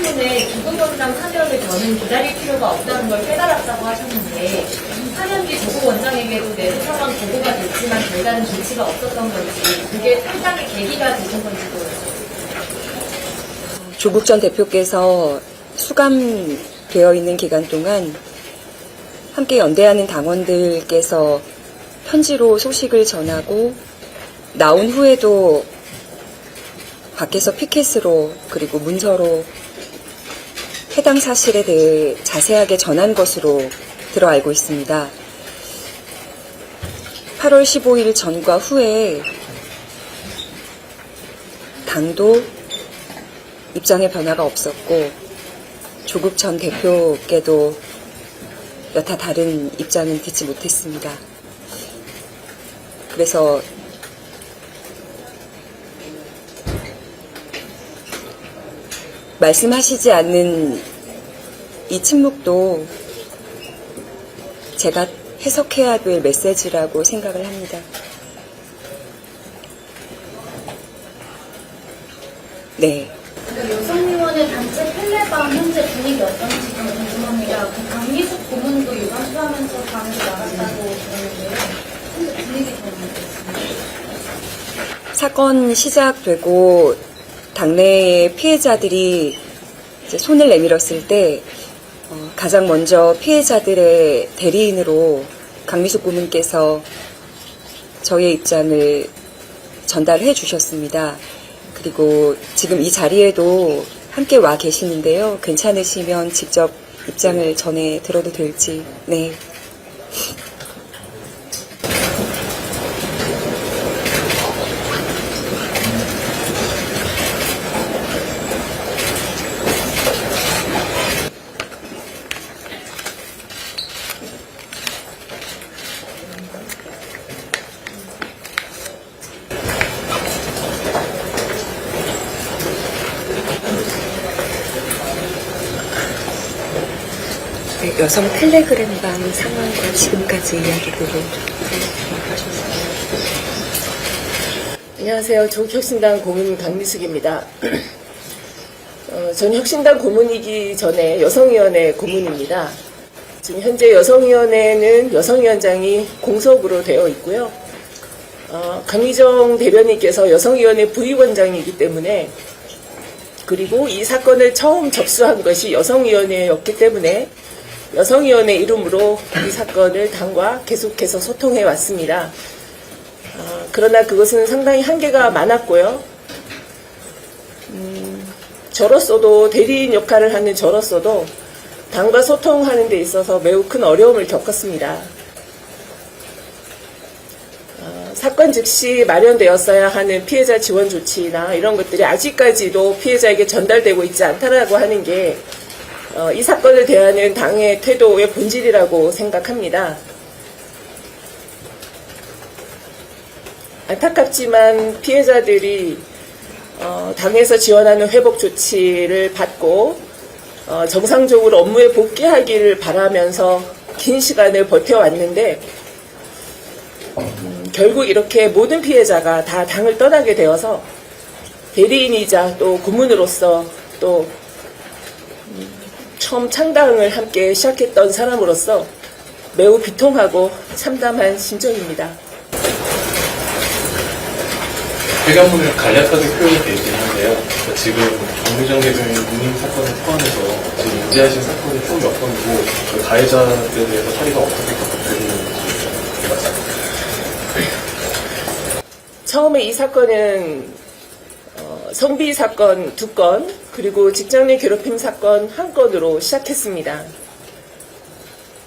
때문에 조국원장 사면을 저는 기다릴 필요가 없다는 걸 깨달았다고 하셨는데, 사면 뒤 조국 원장에게도 내부 상황 보고가 됐지만 별다른 조치가 없었던 건지, 그게 상당히 계기가 되신 건지도. 조국 전 대표께서 수감되어 있는 기간 동안 함께 연대하는 당원들께서 편지로 소식을 전하고 나온 후에도 밖에서 피켓으로 그리고 문서로 해당 사실에 대해 자세하게 전한 것으로 들어 알고 있습니다. 8월 15일 전과 후에 당도 입장의 변화가 없었고 조국 전 대표께도 여타 다른 입장은 듣지 못했습니다. 그래서 말씀하시지 않는 이 침묵도 제가 해석해야 될 메시지라고 생각을 합니다. 네. 여성위원회 단체 펠레방 현재 분위기 어떤지 좀 궁금합니다. 그 강미숙 고문도 유감 수하면서 방에서 나갔다고 들었는데요. 현재 분위기 좀 어떻습니까? 사건 시작되고 당내의 피해자들이 이제 손을 내밀었을 때 가장 먼저 피해자들의 대리인으로 강미숙 고문께서 저의 입장을 전달해 주셨습니다. 그리고 지금 이 자리에도 함께 와 계시는데요. 괜찮으시면 직접 입장을 전해 들어도 될지. 네. 여성 텔레그램방 상황과 지금까지 이야기들을 안녕하세요. 조국혁신당 고문 강미숙입니다. 전 혁신당 고문이기 전에 여성위원회 고문입니다. 지금 현재 여성위원회는 여성위원장이 공석으로 되어 있고요. 강희정 대변인께서 여성위원회 부위원장이기 때문에, 그리고 이 사건을 처음 접수한 것이 여성위원회였기 때문에 여성위원회 이름으로 이 사건을 당과 계속해서 소통해 왔습니다. 그러나 그것은 상당히 한계가 많았고요. 저로서도, 대리인 역할을 하는 저로서도 당과 소통하는 데 있어서 매우 큰 어려움을 겪었습니다. 사건 즉시 마련되었어야 하는 피해자 지원 조치나 이런 것들이 아직까지도 피해자에게 전달되고 있지 않다라고 하는 게 이 사건을 대하는 당의 태도의 본질이라고 생각합니다. 안타깝지만 피해자들이 당에서 지원하는 회복 조치를 받고 정상적으로 업무에 복귀하기를 바라면서 긴 시간을 버텨왔는데 결국 이렇게 모든 피해자가 다 당을 떠나게 되어서 대리인이자 또 고문으로서 또 처음 창당을 함께 시작했던 사람으로서 매우 비통하고 참담한 심정입니다. 회견문을 간략하게 표현이 되어 있긴 한데요. 지금 정미정 대변인 문임 사건을 포함해서 지금 인지하신 사건이 총 몇 건이고 그 가해자들에 대해서 처리가 어떻게 되고 있는지 맞습니다. 처음에 이 사건은 성비 사건 2건, 그리고 직장 내 괴롭힘 사건 1건으로 시작했습니다.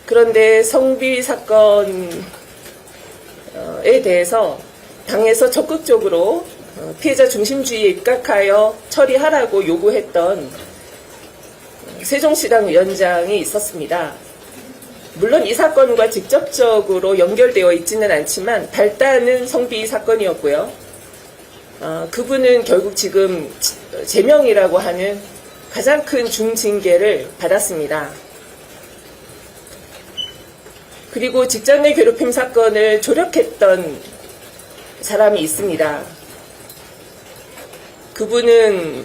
그런데 성비 사건에 대해서 당에서 적극적으로 피해자 중심주의에 입각하여 처리하라고 요구했던 세종시당 위원장이 있었습니다. 물론 이 사건과 직접적으로 연결되어 있지는 않지만 발단은 성비 사건이었고요. 그분은 결국 지금 제명이라고 하는 가장 큰 중징계를 받았습니다. 그리고 직장 내 괴롭힘 사건을 조력했던 사람이 있습니다. 그분은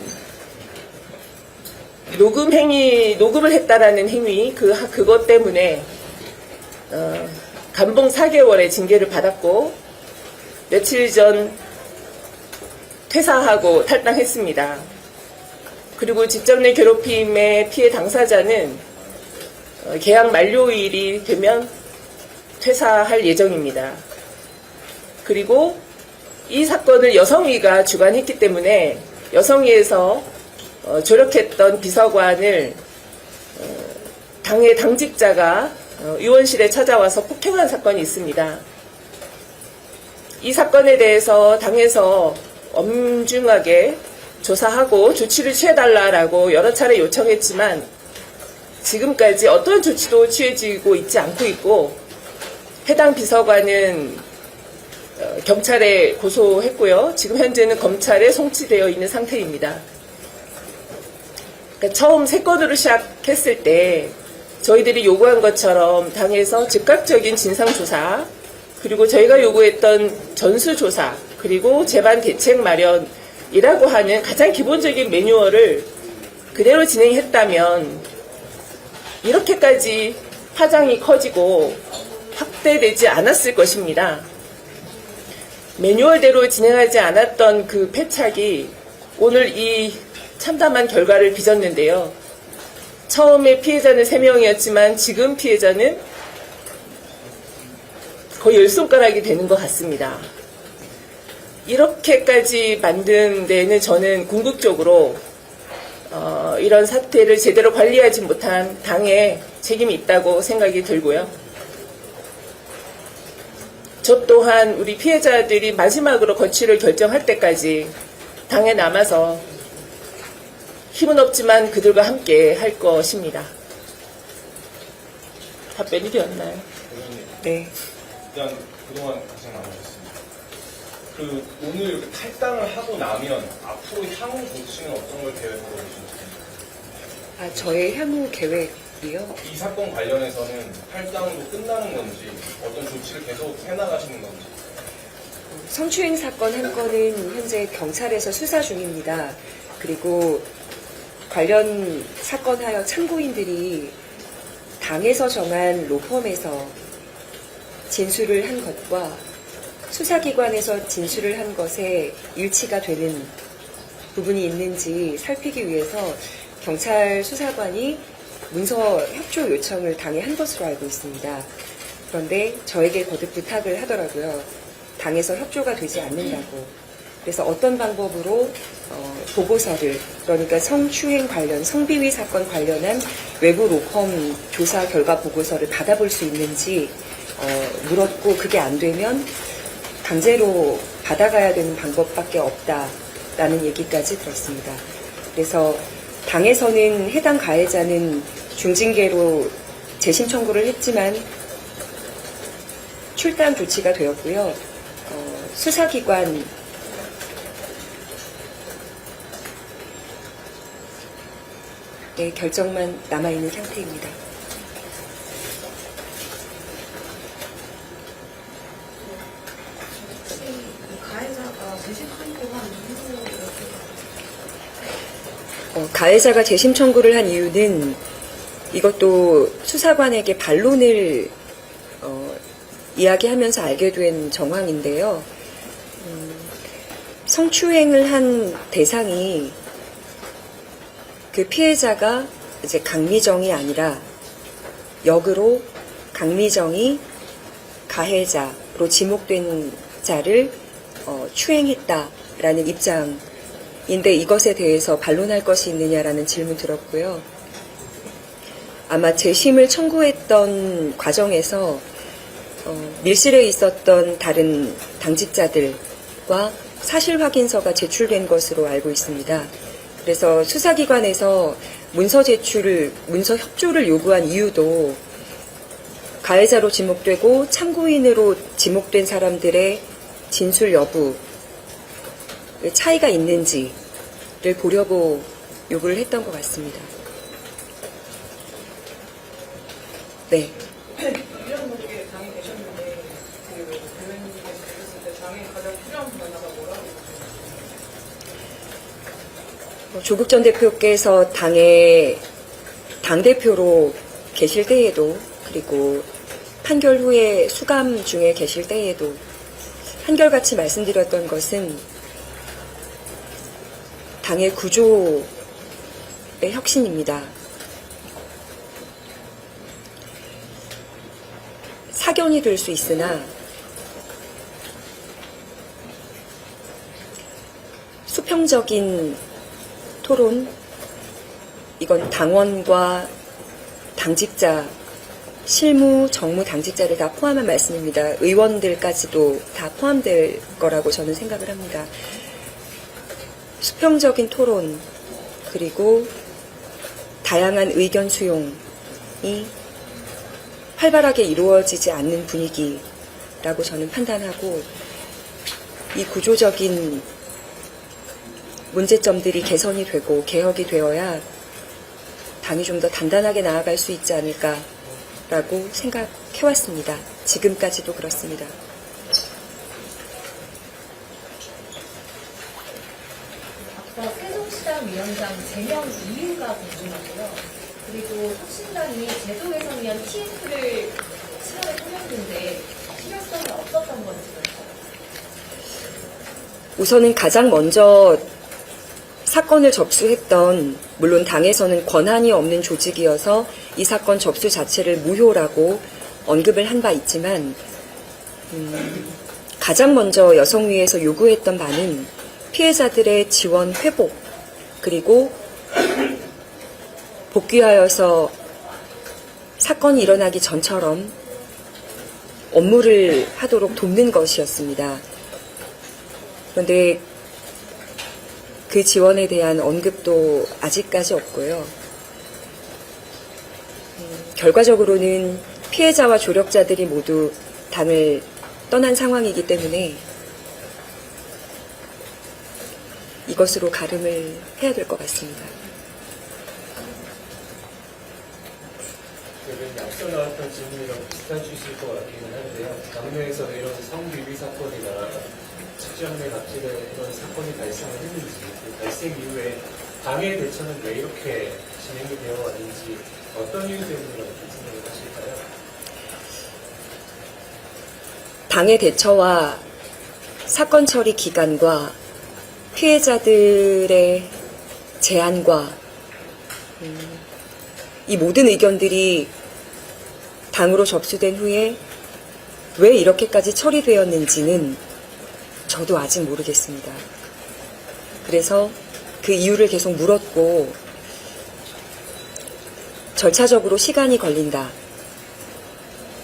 녹음을 했다라는 행위, 그것 때문에, 감봉 4개월의 징계를 받았고, 며칠 전 퇴사하고 탈당했습니다. 그리고 직접 내 괴롭힘의 피해 당사자는 계약 만료일이 되면 퇴사할 예정입니다. 그리고 이 사건을 여성위가 주관했기 때문에 여성위에서 조력했던 비서관을 당의 당직자가 의원실에 찾아와서 폭행한 사건이 있습니다. 이 사건에 대해서 당에서 엄중하게 조사하고 조치를 취해달라고 여러 차례 요청했지만 지금까지 어떤 조치도 취해지고 있지 않고 있고 해당 비서관은 경찰에 고소했고요. 지금 현재는 검찰에 송치되어 있는 상태입니다. 그러니까 처음 세 건으로 시작했을 때 저희들이 요구한 것처럼 당에서 즉각적인 진상조사 그리고 저희가 요구했던 전수조사 그리고 재반 대책 마련이라고 하는 가장 기본적인 매뉴얼을 그대로 진행했다면 이렇게까지 파장이 커지고 확대되지 않았을 것입니다. 매뉴얼대로 진행하지 않았던 그 패착이 오늘 이 참담한 결과를 빚었는데요. 처음에 피해자는 3명이었지만 지금 피해자는 거의 10손가락이 되는 것 같습니다. 이렇게까지 만든 데는 저는 궁극적으로 이런 사태를 제대로 관리하지 못한 당의 책임이 있다고 생각이 들고요. 저 또한 우리 피해자들이 마지막으로 거취를 결정할 때까지 당에 남아서 힘은 없지만 그들과 함께 할 것입니다. 답변이 되었나요? 네. 일단 그동안 고생 많으셨습니다. 오늘 이렇게 탈당을 하고 나면 앞으로 향후 조치는 어떤 걸 계획하고 계신지? 저의 향후 계획이요? 이 사건 관련해서는 탈당으로 끝나는 건지 어떤 조치를 계속 해나가시는 건지? 성추행 사건 한 건은 현재 경찰에서 수사 중입니다. 그리고 관련 사건하여 참고인들이 당에서 정한 로펌에서 진술을 한 것과 수사기관에서 진술을 한 것에 일치가 되는 부분이 있는지 살피기 위해서 경찰 수사관이 문서 협조 요청을 당에 한 것으로 알고 있습니다. 그런데 저에게 거듭 부탁을 하더라고요. 당에서 협조가 되지 않는다고. 그래서 어떤 방법으로 보고서를, 그러니까 성추행 관련, 성비위 사건 관련한 외부 로펌 조사 결과 보고서를 받아볼 수 있는지 물었고, 그게 안 되면 강제로 받아가야 되는 방법밖에 없다라는 얘기까지 들었습니다. 그래서 당에서는 해당 가해자는 중징계로 재심 청구를 했지만 출당 조치가 되었고요. 수사기관 의 결정만 남아있는 상태입니다. 가해자가 재심 청구를 한 이유는 이것도 수사관에게 반론을 이야기하면서 알게 된 정황인데요. 성추행을 한 대상이 그 피해자가 이제 강미정이 아니라 역으로 강미정이 가해자로 지목된 자를 추행했다라는 입장인데 이것에 대해서 반론할 것이 있느냐라는 질문 들었고요. 아마 재심을 청구했던 과정에서 밀실에 있었던 다른 당직자들과 사실 확인서가 제출된 것으로 알고 있습니다. 그래서 수사기관에서 문서 협조를 요구한 이유도 가해자로 지목되고 참고인으로 지목된 사람들의 진술 여부 차이가 있는지를 보려고 요구를 했던 것 같습니다. 네. 이런 분께 당에 계셨는데 대변인께서 있을 때 당에 가장 필요한 변화가 뭐라고 조국 전 대표께서 당대표로 계실 때에도, 그리고 판결 후에 수감 중에 계실 때에도 한결같이 말씀드렸던 것은 당의 구조의 혁신입니다. 사견이 될 수 있으나 수평적인 토론, 이건 당원과 당직자, 실무, 정무 당직자를 다 포함한 말씀입니다. 의원들까지도 다 포함될 거라고 저는 생각을 합니다. 수평적인 토론, 그리고 다양한 의견 수용이 활발하게 이루어지지 않는 분위기라고 저는 판단하고, 이 구조적인 문제점들이 개선이 되고 개혁이 되어야 당이 좀 더 단단하게 나아갈 수 있지 않을까라고 생각해왔습니다. 지금까지도 그렇습니다. 앞서 세종시장 위원장 제명 이유가 궁금하고요. 그리고 혁신당이 제도 개선 위한 TF를 실험에 통했는데 실효성이 없었던 건지. 우선은 가장 먼저 사건을 접수했던, 물론 당에서는 권한이 없는 조직이어서 이 사건 접수 자체를 무효라고 언급을 한 바 있지만, 가장 먼저 여성위에서 요구했던 바는 피해자들의 지원 회복, 그리고 복귀하여서 사건이 일어나기 전처럼 업무를 하도록 돕는 것이었습니다. 그런데 그 지원에 대한 언급도 아직까지 없고요. 결과적으로는 피해자와 조력자들이 모두 당을 떠난 상황이기 때문에 이것으로 가름을 해야 될 것 같습니다. 앞서 나왔던 질문이랑 비슷한 취지일 것 같기는 한데요. 당내에서 이런 성비위 사건이나 직장내 갑질의 이런 사건이 발생을 했는지, 그 발생 이후에 당의 대처는 왜 이렇게 진행이 되어 왔는지, 어떤 이유 때문이라고 생각을 하실까요? 당의 대처와 사건 처리 기간과 피해자들의 제안과 이 모든 의견들이 당으로 접수된 후에 왜 이렇게까지 처리되었는지는 저도 아직 모르겠습니다. 그래서 그 이유를 계속 물었고, 절차적으로 시간이 걸린다.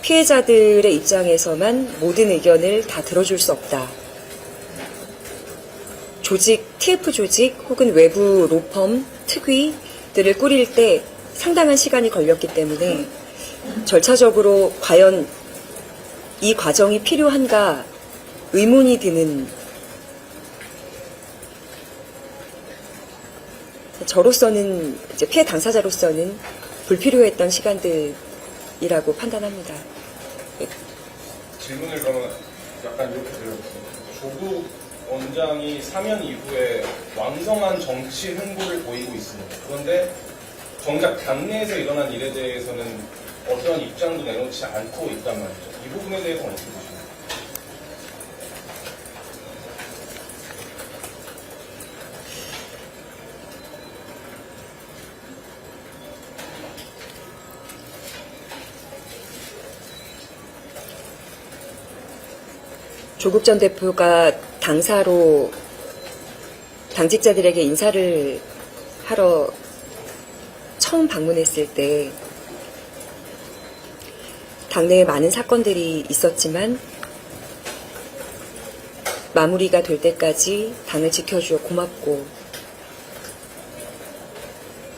피해자들의 입장에서만 모든 의견을 다 들어줄 수 없다. 조직, TF 조직 혹은 외부 로펌, 특위들을 꾸릴 때 상당한 시간이 걸렸기 때문에 절차적으로 과연 이 과정이 필요한가 의문이 드는, 저로서는, 이제 피해 당사자로서는 불필요했던 시간들이라고 판단합니다. 질문을 그러면 약간 이렇게 드려보겠습니다. 조국 원장이 사면 이후에 왕성한 정치 행보를 보이고 있습니다. 그런데 정작 당내에서 일어난 일에 대해서는 어떤 입장도 내놓지 않고 있단 말이죠. 이 부분에 대해서 어떻게 보십니까? 조국 전 대표가 당사로 당직자들에게 인사를 하러 처음 방문했을 때 당내에 많은 사건들이 있었지만 마무리가 될 때까지 당을 지켜주어 고맙고,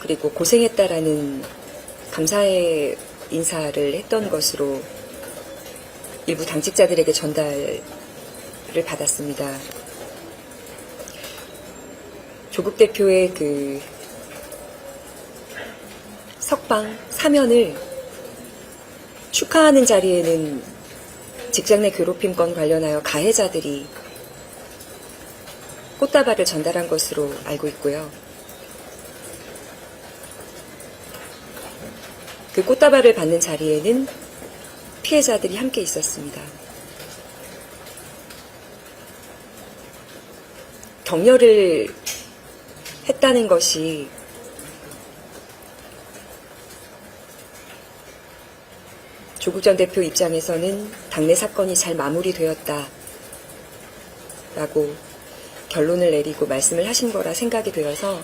그리고 고생했다라는 감사의 인사를 했던 것으로 일부 당직자들에게 전달을 받았습니다. 조국 대표의 그 석방, 사면을 축하하는 자리에는 직장 내 괴롭힘 건 관련하여 가해자들이 꽃다발을 전달한 것으로 알고 있고요. 그 꽃다발을 받는 자리에는 피해자들이 함께 있었습니다. 격려를 했다는 것이 조국 전 대표 입장에서는 당내 사건이 잘 마무리되었다라고 결론을 내리고 말씀을 하신 거라 생각이 되어서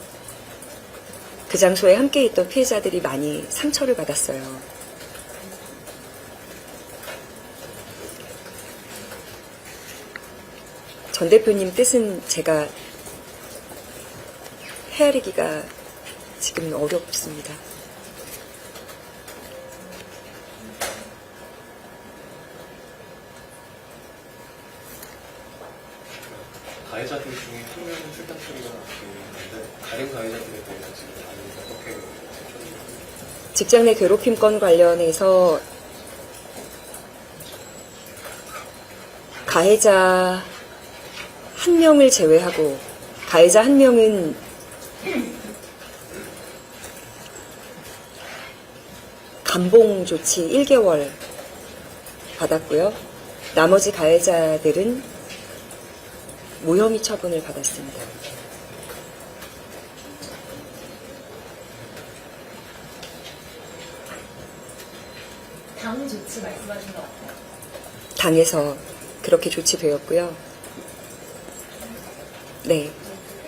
그 장소에 함께 있던 피해자들이 많이 상처를 받았어요. 전 대표님 뜻은 제가 헤아리기가 지금 어렵습니다. 가해자들 중에 한 명은 출당 처리가 있는데 다른 가해자들에 대해서 지금 반응이 어떻게 직장 내 괴롭힘 건 관련해서 가해자 한 명을 제외하고 가해자 한 명은 감봉 조치 1개월 받았고요. 나머지 가해자들은 무혐의 처분을 받았습니다. 당 조치 말씀하신 것 같아요. 당에서 그렇게 조치되었고요. 네.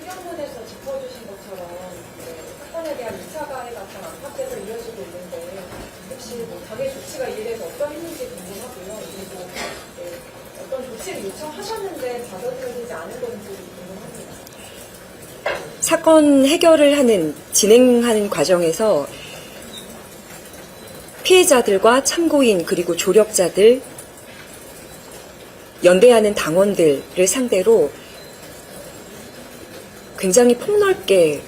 해경문에서 짚어주신 것처럼 사건에 대한 2차 가해가 당 안팎에서 이어지고 있는데 혹시 뭐 당의 조치가 이에 대해서 어떠했는지 궁금하고요. 그리고 어떤 조치를 요청하셨는데 받아들여지지 않은 건지 궁금합니다. 사건 해결을 진행하는 과정에서 피해자들과 참고인 그리고 조력자들, 연대하는 당원들을 상대로 굉장히 폭넓게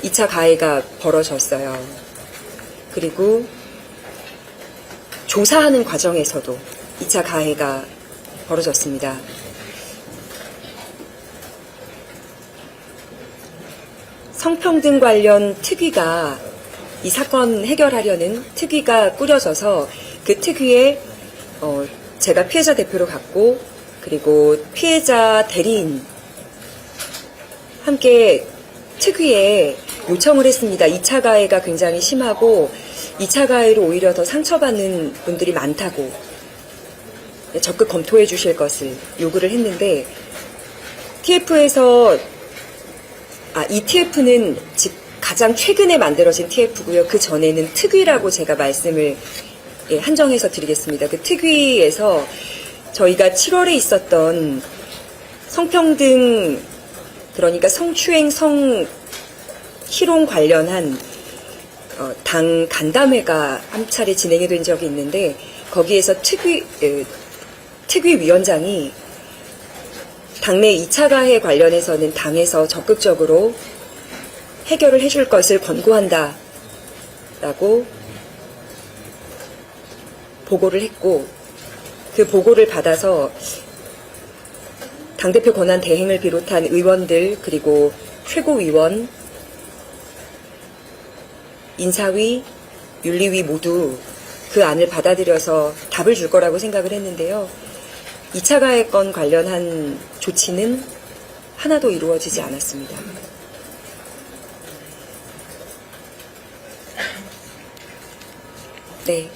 2차 가해가 벌어졌어요. 그리고 조사하는 과정에서도 2차 가해가 벌어졌습니다. 성평등 관련 특위가 이 사건 해결하려는 특위가 꾸려져서 그 특위에 제가 피해자 대표로 갔고 그리고 피해자 대리인 함께 특위에 요청을 했습니다. 2차 가해가 굉장히 심하고 2차 가해로 오히려 더 상처받는 분들이 많다고 적극 검토해 주실 것을 요구를 했는데 TF에서 이 TF는 가장 최근에 만들어진 TF고요. 그 전에는 특위라고 제가 말씀을 한정해서 드리겠습니다. 그 특위에서 저희가 7월에 있었던 성평등 그러니까 성추행, 성희롱 관련한 당 간담회가 한 차례 진행이 된 적이 있는데 거기에서 특위위원장이 당내 2차 가해 관련해서는 당에서 적극적으로 해결을 해줄 것을 권고한다 라고 보고를 했고 그 보고를 받아서 당대표 권한 대행을 비롯한 의원들 그리고 최고위원, 인사위, 윤리위 모두 그 안을 받아들여서 답을 줄 거라고 생각을 했는데요. 2차 가해건 관련한 조치는 하나도 이루어지지 않았습니다. 네.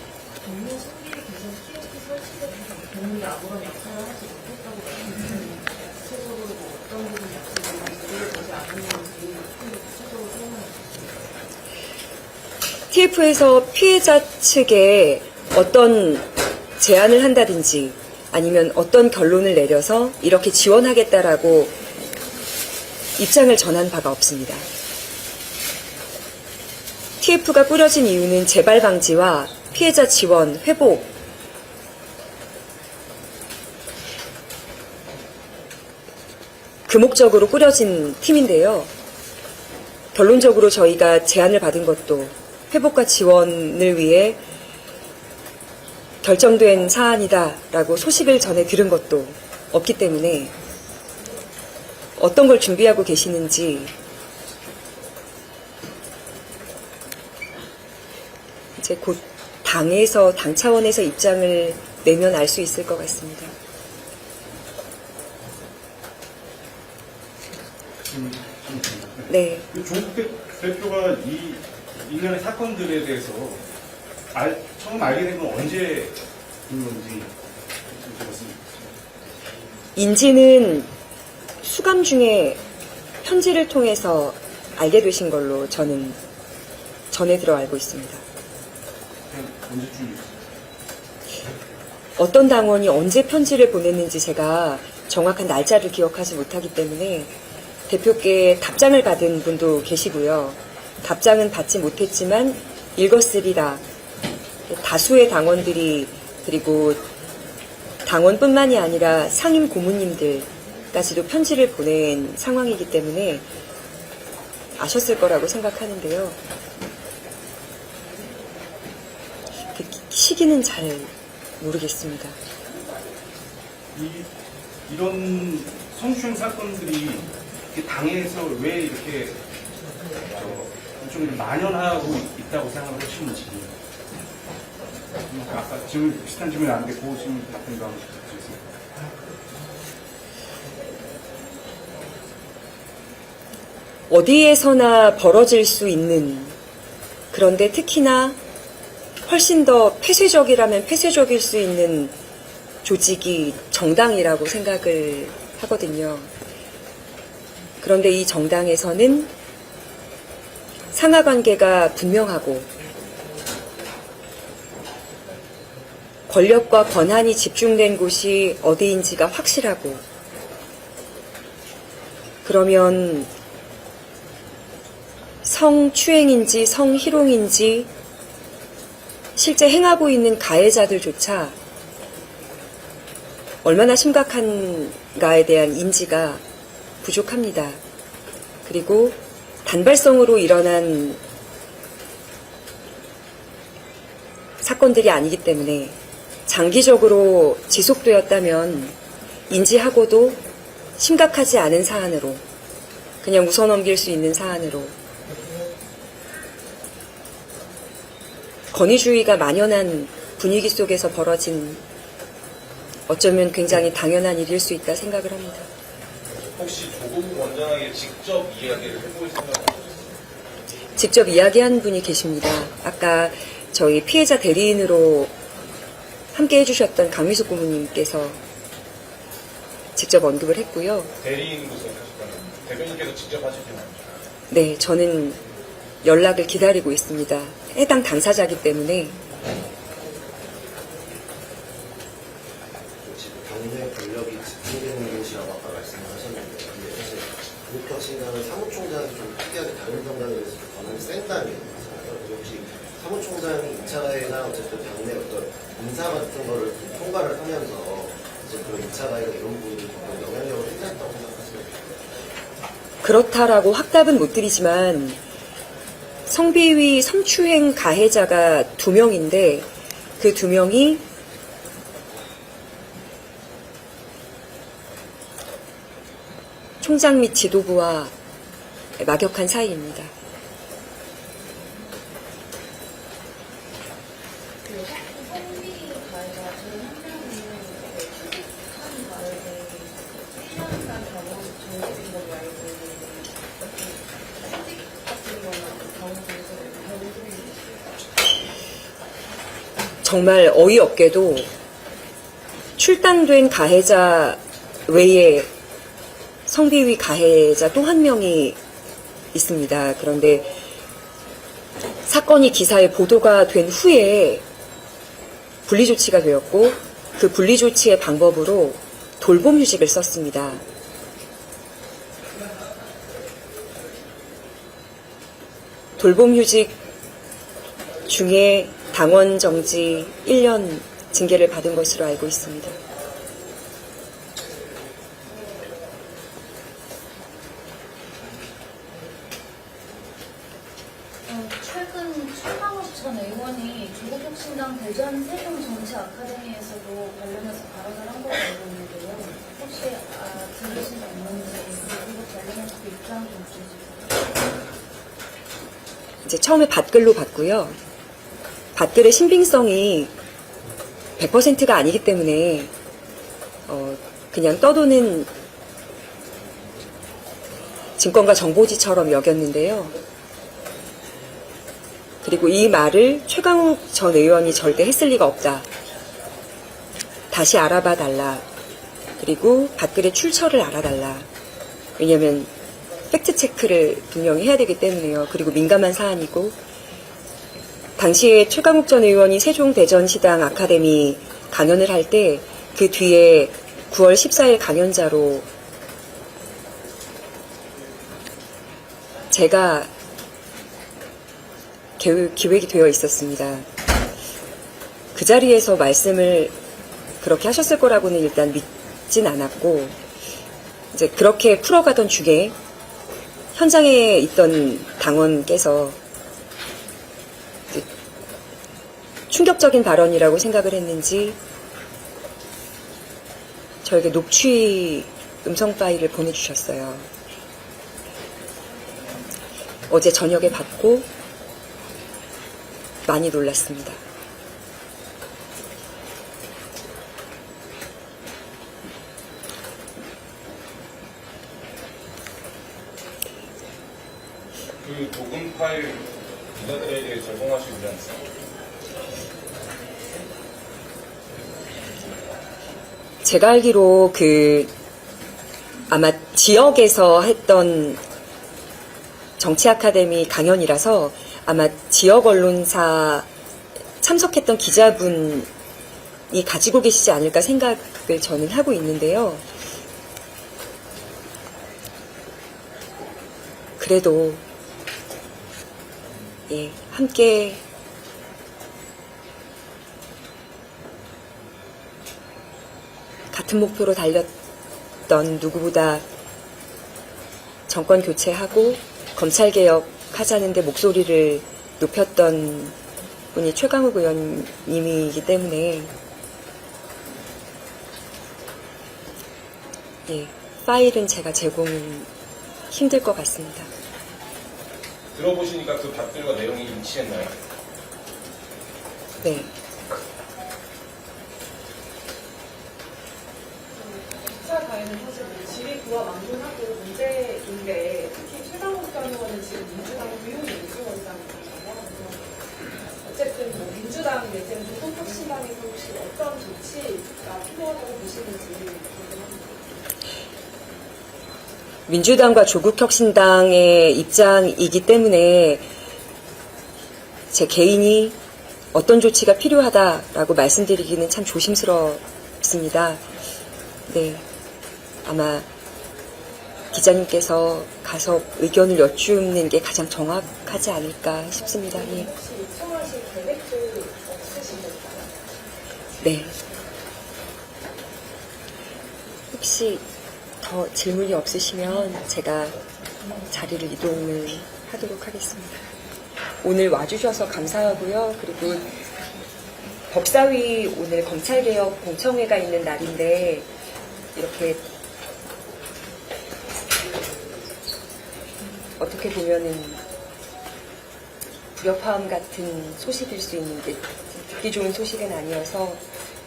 법무 승리에 계속 TF 설치되면서 법무에 아무런 역할을 하지 못했다고 말씀하셨는데 구체적으로 뭐 어떤 부분 약속을 이루어지지 않았는지 구체적으로 설명해 주세요. TF에서 피해자 측에 어떤 제안을 한다든지 아니면 어떤 결론을 내려서 이렇게 지원하겠다라고 입장을 전한 바가 없습니다. TF가 꾸려진 이유는 재발 방지와 피해자 지원, 회복, 그 목적으로 꾸려진 팀인데요. 결론적으로 저희가 제안을 받은 것도 회복과 지원을 위해 결정된 사안이다라고 소식을 전해 들은 것도 없기 때문에 어떤 걸 준비하고 계시는지 이제 곧 당에서, 당 차원에서 입장을 내면 알 수 있을 것 같습니다. 네. 조국 대표가 이 일련의 사건들에 대해서 처음 알게 된 건 언제 인 건지 여쭤봤습니다. 인지는 수감 중에 편지를 통해서 알게 되신 걸로 저는 전해 들어 알고 있습니다. 언제쯤? 어떤 당원이 언제 편지를 보냈는지 제가 정확한 날짜를 기억하지 못하기 때문에 대표께 답장을 받은 분도 계시고요. 답장은 받지 못했지만 읽었으리라. 다수의 당원들이, 그리고 당원뿐만이 아니라 상임 고문님들까지도 편지를 보낸 상황이기 때문에 아셨을 거라고 생각하는데요. 그 시기는 잘 모르겠습니다. 이런 성추행 사건들이 이렇게 당에서 왜 이렇게 좀 만연하고 있다고 생각을 하시는지. 아까 질문, 비슷한 질문이 나왔는데 그 질문 답변 좀 해주세요. 어디에서나 벌어질 수 있는, 그런데 특히나 훨씬 더 폐쇄적이라면 폐쇄적일 수 있는 조직이 정당이라고 생각을 하거든요. 그런데 이 정당에서는 상하관계가 분명하고 권력과 권한이 집중된 곳이 어디인지가 확실하고, 그러면 성추행인지 성희롱인지 실제 행하고 있는 가해자들조차 얼마나 심각한가에 대한 인지가 부족합니다. 그리고 단발성으로 일어난 사건들이 아니기 때문에 장기적으로 지속되었다면 인지하고도 심각하지 않은 사안으로, 그냥 웃어넘길 수 있는 사안으로, 권위주의가 만연한 분위기 속에서 벌어진, 어쩌면 굉장히 당연한 일일 수 있다 생각을 합니다. 혹시 조국 원장에게 직접 이야기를 해볼 생각은 직접 이야기한 분이 계십니다. 아까 저희 피해자 대리인으로 함께 해주셨던 강미숙 고문님께서 직접 언급을 했고요. 대리인으로서 하셨다면 대표님께서 직접 하시진 않죠? 네, 저는 연락을 기다리고 있습니다. 해당 당사자이기 때문에. 지금 당내 권력이 집중되는 곳이라고 아까 말씀을 하셨는데, 근데 사실 그렇게 하신다면 사무총장이 좀 특이하게 다른 정당에 비해서 권한이 센 당이잖아요. 그래서 혹시 사무총장이 2차 가해나 어쨌든 당내 어떤 인사 같은 거를 통과를 하면서 이제 그런 2차 가해가 이런 부분이 좀 영향력을 행사했다고 생각하십니까? 그렇다라고 확답은 못 드리지만 성비위 성추행 가해자가 2명인데 그 2명이 총장 및 지도부와 막역한 사이입니다. 정말 어이없게도 출당된 가해자 외에 성비위 가해자 또 한 명이 있습니다. 그런데 사건이 기사에 보도가 된 후에 분리조치가 되었고 그 분리조치의 방법으로 돌봄휴직을 썼습니다. 돌봄휴직 중에 당원 정지 1년 징계를 받은 것으로 알고 있습니다. 최근 최강욱 전 의원이 조국혁신당 대전 세종 정치 아카데미에서도 관련해서 발언을 한 걸로 알고 있는데요. 혹시 들으신 적 있는지 그리고 관련해서 입장 좀 주시죠. 이제 처음에 받글로 받고요. 밭들의 신빙성이 100%가 아니기 때문에 그냥 떠도는 증권가 정보지처럼 여겼는데요. 그리고 이 말을 최강욱 전 의원이 절대 했을 리가 없다. 다시 알아봐 달라. 그리고 밭글의 출처를 알아달라. 왜냐하면 팩트체크를 분명히 해야 되기 때문에요. 그리고 민감한 사안이고, 당시에 최강욱 전 의원이 세종대전시당 아카데미 강연을 할 때 그 뒤에 9월 14일 강연자로 제가 기획이 되어 있었습니다. 그 자리에서 말씀을 그렇게 하셨을 거라고는 일단 믿진 않았고, 이제 그렇게 풀어가던 중에 현장에 있던 당원께서 충격적인 발언이라고 생각을 했는지 저에게 녹취 음성 파일을 보내주셨어요. 어제 저녁에 받고 많이 놀랐습니다. 그 녹음 파일 기자들에게 제공하시지 않습니까? 제가 알기로 아마 지역에서 했던 정치 아카데미 강연이라서 아마 지역 언론사 참석했던 기자분이 가지고 계시지 않을까 생각을 저는 하고 있는데요. 그래도 함께 같은 목표로 달렸던 누구보다 정권 교체하고 검찰개혁 하자는데 목소리를 높였던 분이 최강욱 의원님이기 때문에 파일은 제가 제공은 힘들 것 같습니다. 들어보시니까 그 밭들과 내용이 일치했나요? 네. 기차 가해는 사실 질의 구와 만분하고 문제인데 특히 최강욱 전 의원은 지금 민주당 부윤민주원장이잖아요. 어쨌든 민주당 내지는 조국혁신당에서 혹시 어떤 조치가 필요하다고 보시는지 궁금합니다. 민주당과 조국혁신당의 입장이기 때문에 제 개인이 어떤 조치가 필요하다라고 말씀드리기는 참 조심스럽습니다. 네, 아마 기자님께서 가서 의견을 여쭙는 게 가장 정확하지 않을까 싶습니다. 예. 혹시 요청하실 계획도 없으신가요? 네. 혹시 더 질문이 없으시면 제가 자리를 이동을 하도록 하겠습니다. 오늘 와주셔서 감사하고요. 그리고 법사위 오늘 검찰개혁 공청회가 있는 날인데 이렇게 어떻게 보면은 불협화음 같은 소식일 수 있는데 듣기 좋은 소식은 아니어서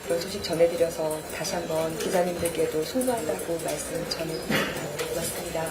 그런 소식 전해드려서 다시 한번 기자님들께도 송구하다고 말씀 전해드립니다. 고맙습니다.